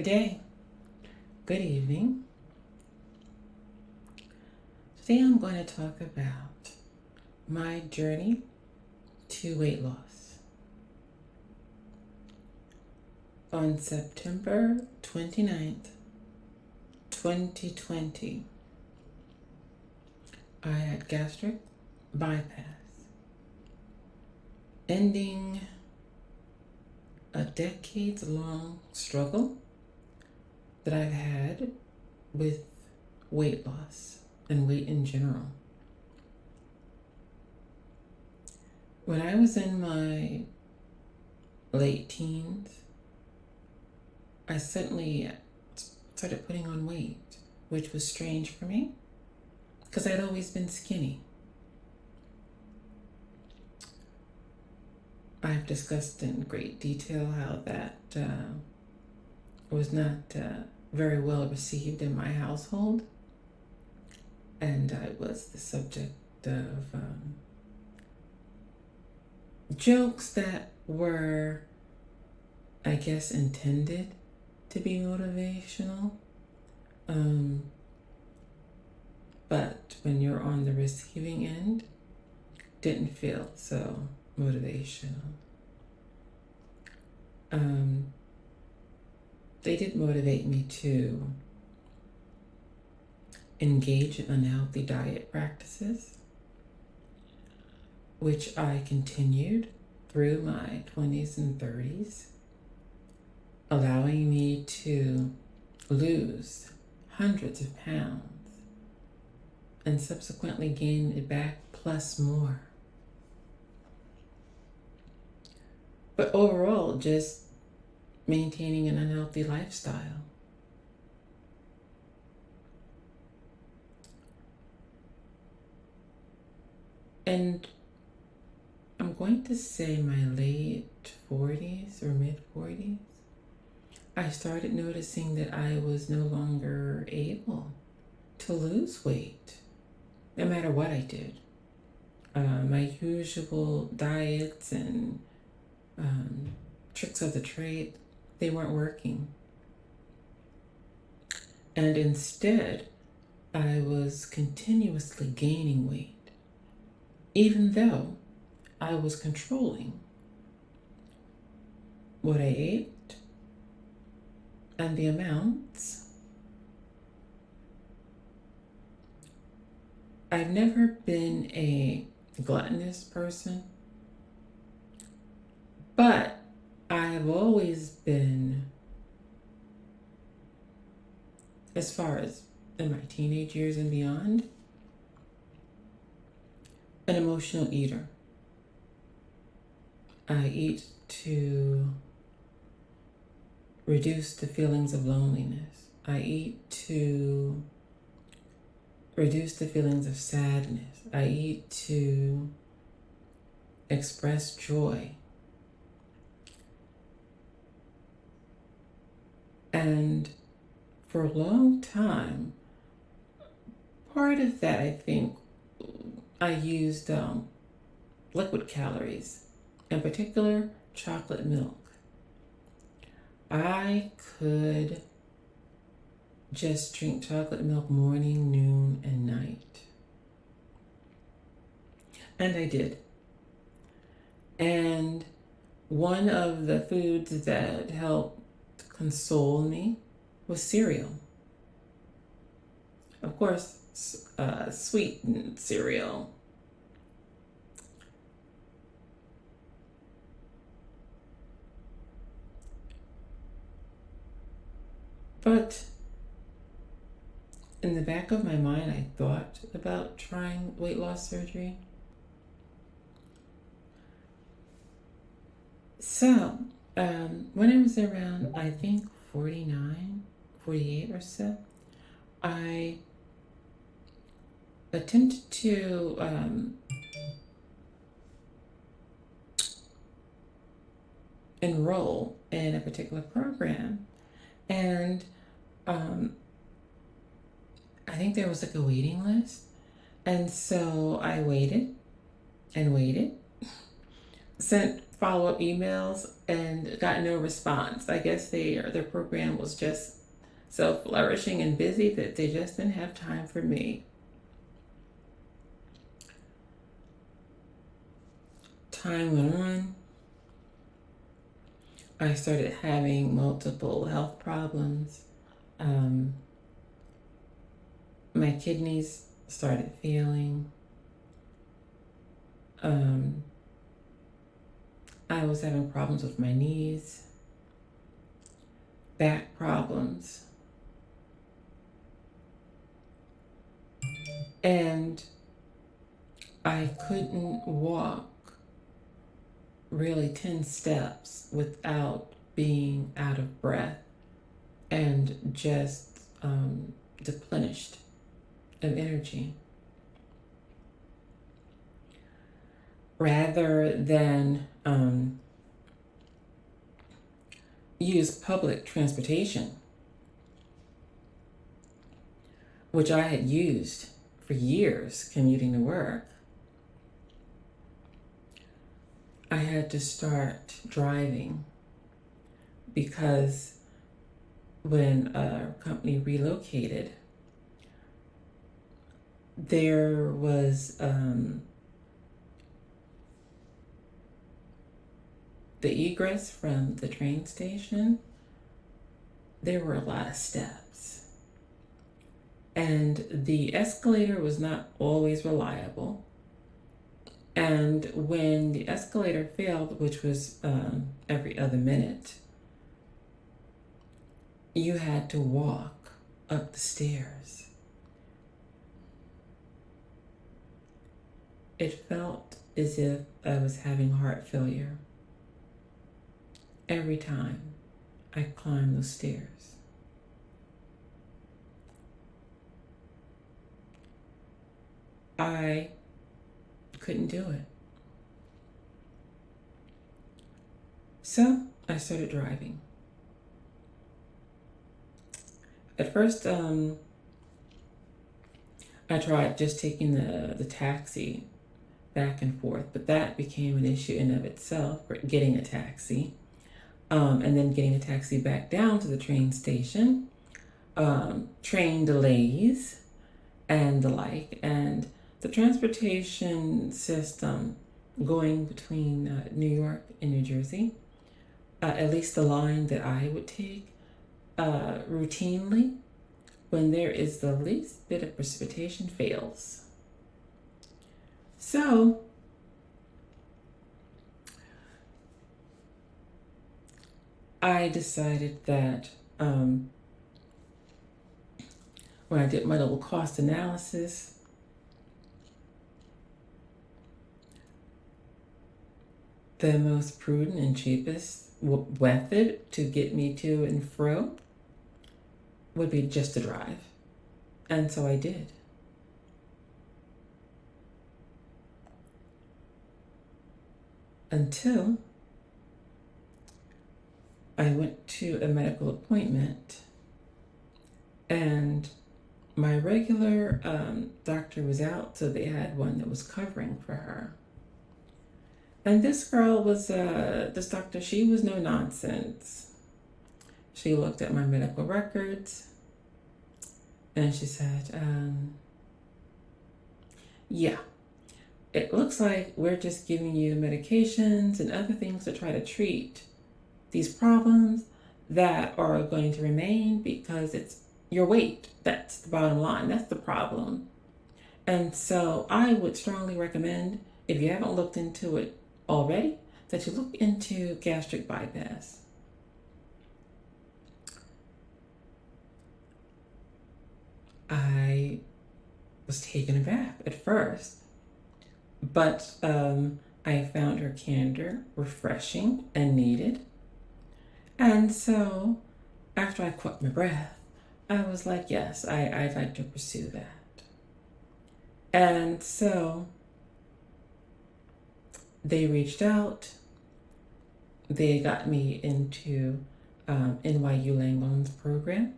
day, good evening. Today I'm going to talk about my journey to weight loss. On September 29th, 2020, I had gastric bypass, ending a decades-long struggle that I've had with weight loss and weight in general. When I was in my late teens, I suddenly started putting on weight, which was strange for me because I'd always been skinny. I've discussed in great detail how that was not very well received in my household, and I was the subject of jokes that were, I guess, intended to be motivational, but when you're on the receiving end, didn't feel so motivational. They did motivate me to engage in unhealthy diet practices, which I continued through my 20s and 30s, allowing me to lose hundreds of pounds and subsequently gain it back plus more. But overall, just maintaining an unhealthy lifestyle. And I'm going to say my late 40s or mid 40s, I started noticing that I was no longer able to lose weight, no matter what I did. My usual diets and tricks of the trade, they weren't working. And instead, I was continuously gaining weight, even though I was controlling what I ate and the amounts. I've never been a gluttonous person, but I've always been, as far as in my teenage years and beyond, an emotional eater. I eat to reduce the feelings of loneliness. I eat to reduce the feelings of sadness. I eat to express joy. And for a long time, part of that, I think, I used liquid calories, in particular, chocolate milk. I could just drink chocolate milk morning, noon, and night. And I did. And one of the foods that helped console me was cereal. Of course, sweetened cereal. But in the back of my mind, I thought about trying weight loss surgery. So, when I was around, I think 49, 48 or so, I attempted to enroll in a particular program, and I think there was like a waiting list, and so I waited and waited. sent follow-up emails and got no response. I guess their program was just so flourishing and busy that they just didn't have time for me. Time went on. I started having multiple health problems. My kidneys started failing. I was having problems with my knees, back problems, and I couldn't walk really 10 steps without being out of breath and just depleted of energy. Rather than use public transportation, which I had used for years commuting to work, I had to start driving because when our company relocated, there was the egress from the train station. There were a lot of steps, and the escalator was not always reliable. And when the escalator failed, which was every other minute, you had to walk up the stairs. It felt as if I was having heart failure every time I climbed those stairs. I couldn't do it. So I started driving. At first, I tried just taking the taxi back and forth, but that became an issue in of itself, getting a taxi, and then getting a taxi back down to the train station, train delays, and the like, and the transportation system going between New York and New Jersey, at least the line that I would take, routinely, when there is the least bit of precipitation, fails. So I decided that when I did my little cost analysis, the most prudent and cheapest method to get me to and fro would be just to drive. And so I did. Until I went to a medical appointment and my regular doctor was out, so they had one that was covering for her. And this girl was, this doctor, she was no nonsense. She looked at my medical records and she said, yeah, it looks like we're just giving you medications and other things to try to treat these problems that are going to remain because it's your weight. That's the bottom line. That's the problem. And so I would strongly recommend, if you haven't looked into it already, that you look into gastric bypass. I was taken aback at first, but I found her candor refreshing and needed. And so after I caught my breath, I was like, yes, I'd like to pursue that. And so they reached out. They got me into NYU Langone's program.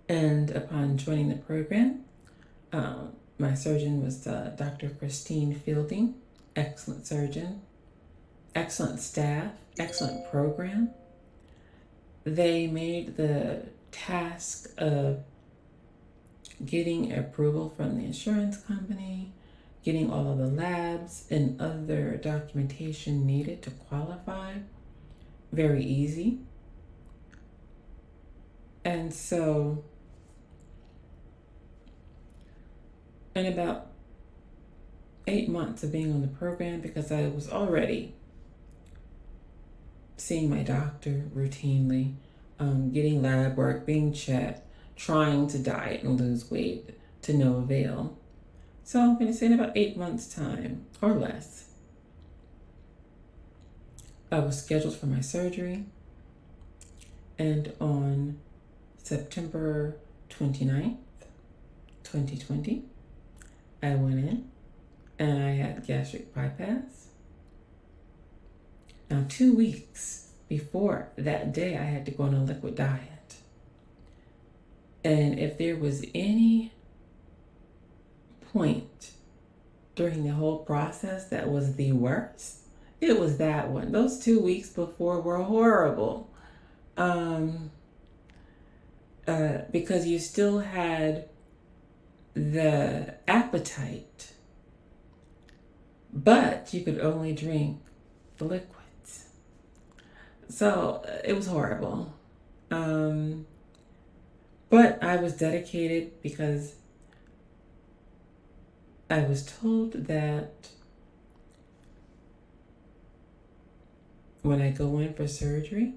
And upon joining the program, my surgeon was Dr. Christine Fielding, excellent surgeon, excellent staff, excellent program. They made the task of getting approval from the insurance company, getting all of the labs and other documentation needed to qualify very easy. And so, in about 8 months of being on the program, because I was already seeing my doctor routinely, getting lab work, being checked, trying to diet and lose weight to no avail. So I'm going to say in about 8 months' time or less, I was scheduled for my surgery. And on September 29th, 2020, I went in and I had gastric bypass. Now, 2 weeks before that day, I had to go on a liquid diet. And if there was any point during the whole process that was the worst, it was that one. Those 2 weeks before were horrible. Because you still had the appetite, but you could only drink the liquids. So it was horrible. But I was dedicated because I was told that when I go in for surgery,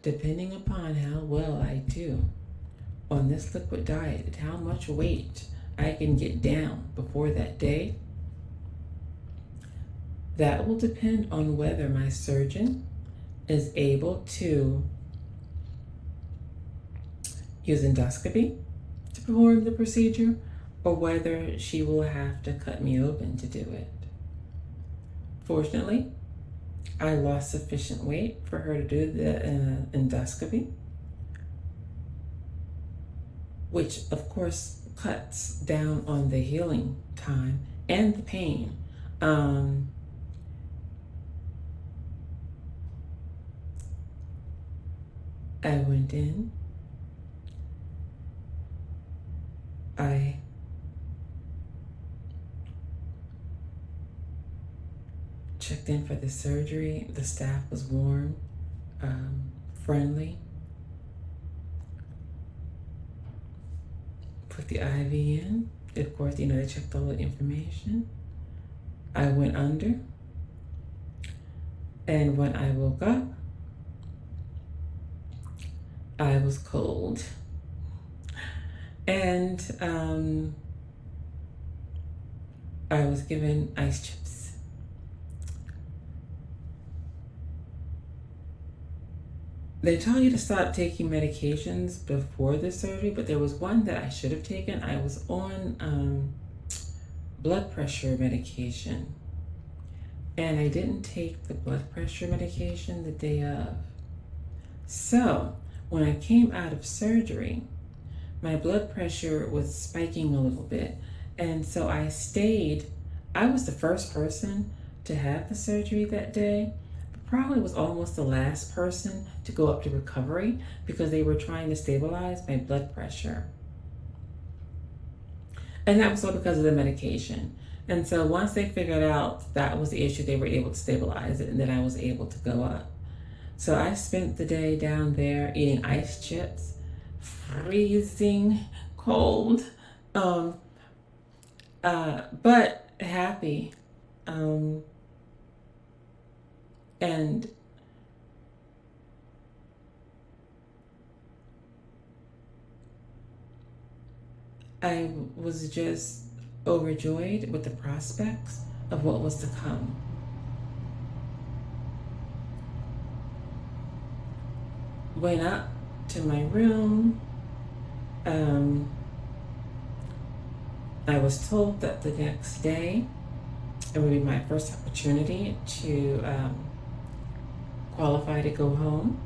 depending upon how well I do on this liquid diet, how much weight I can get down before that day, that will depend on whether my surgeon is able to use endoscopy to perform the procedure, or whether she will have to cut me open to do it. Fortunately, I lost sufficient weight for her to do the endoscopy, which of course cuts down on the healing time and the pain. I went in. I checked in for the surgery. The staff was warm, friendly. Put the IV in. Of course, they checked all the information. I went under. And when I woke up, I was cold. And I was given ice chips. They tell you to stop taking medications before the surgery, but there was one that I should have taken. I was on blood pressure medication, and I didn't take the blood pressure medication the day of. So when I came out of surgery, my blood pressure was spiking a little bit. And so I stayed. I was the first person to have the surgery that day, but probably was almost the last person to go up to recovery because they were trying to stabilize my blood pressure. And that was all because of the medication. And so once they figured out that was the issue, they were able to stabilize it, and then I was able to go up. So I spent the day down there eating ice chips, freezing cold, but happy. And I was just overjoyed with the prospects of what was to come. Went up to my room. I was told that the next day it would be my first opportunity to qualify to go home.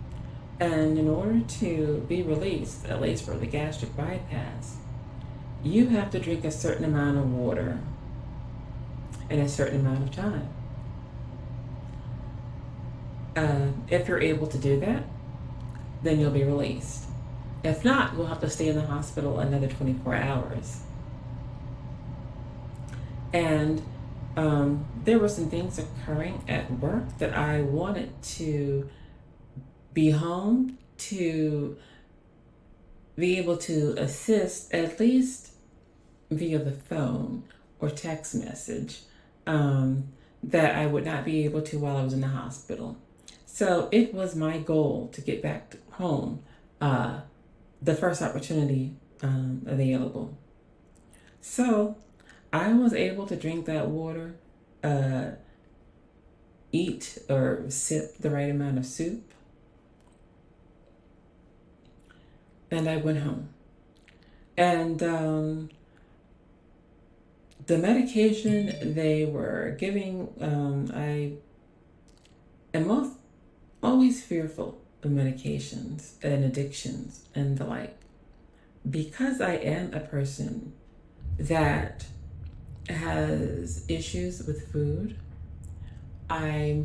And in order to be released, at least for the gastric bypass, you have to drink a certain amount of water. in a certain amount of time. If you're able to do that, then you'll be released. If not, we'll have to stay in the hospital another 24 hours. And there were some things occurring at work that I wanted to be home to be able to assist, at least via the phone or text message, that I would not be able to while I was in the hospital. So it was my goal to get back home the first opportunity available. So I was able to drink that water, eat or sip the right amount of soup, and I went home. And the medication they were giving, I am always fearful of medications and addictions and the like, because I am a person that has issues with food. I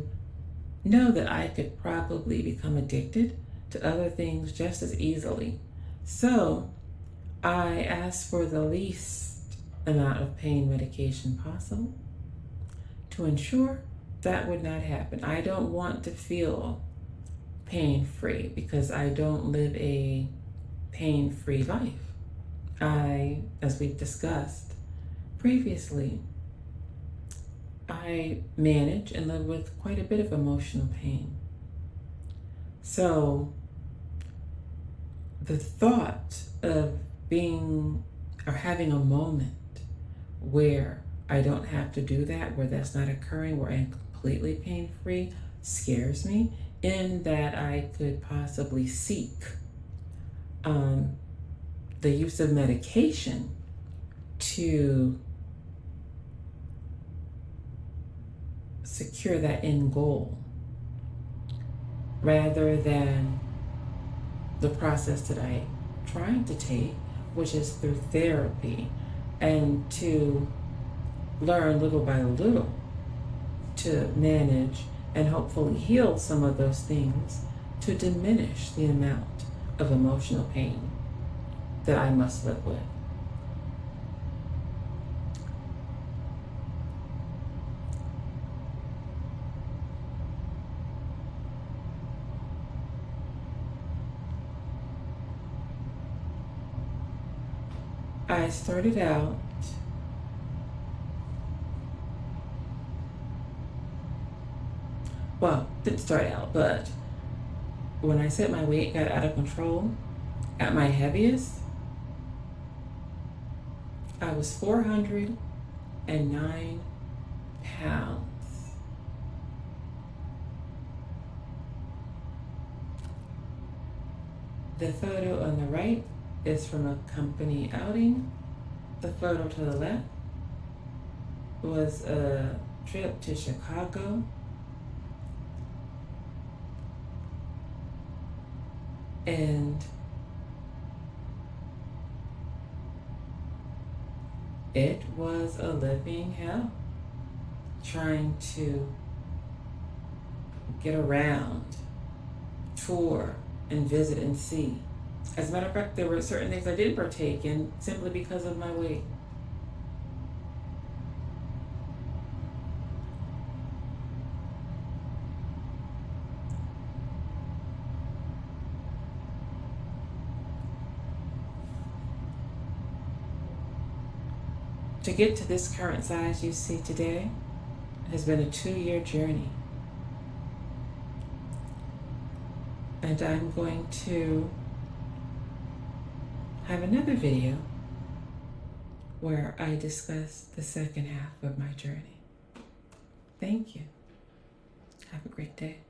know that I could probably become addicted to other things just as easily. So I asked for the least amount of pain medication possible to ensure that would not happen. I don't want to feel pain-free because I don't live a pain-free life. As we've discussed previously, I manage and live with quite a bit of emotional pain. So the thought of being or having a moment where I don't have to do that, where that's not occurring, where I'm completely pain-free, scares me, in that I could possibly seek the use of medication to secure that end goal, rather than the process that I'm trying to take, which is through therapy, and to learn little by little to manage and hopefully heal some of those things to diminish the amount of emotional pain that I must live with. I started out didn't start out, but when I said my weight got out of control, at my heaviest, I was 409 pounds. The photo on the right is from a company outing. The photo to the left was a trip to Chicago. And it was a living hell trying to get around, tour, and visit and see. As a matter of fact, there were certain things I didn't partake in simply because of my weight. To get to this current size you see today has been a 2-year journey. And I'm going to have another video where I discuss the second half of my journey. Thank you. Have a great day.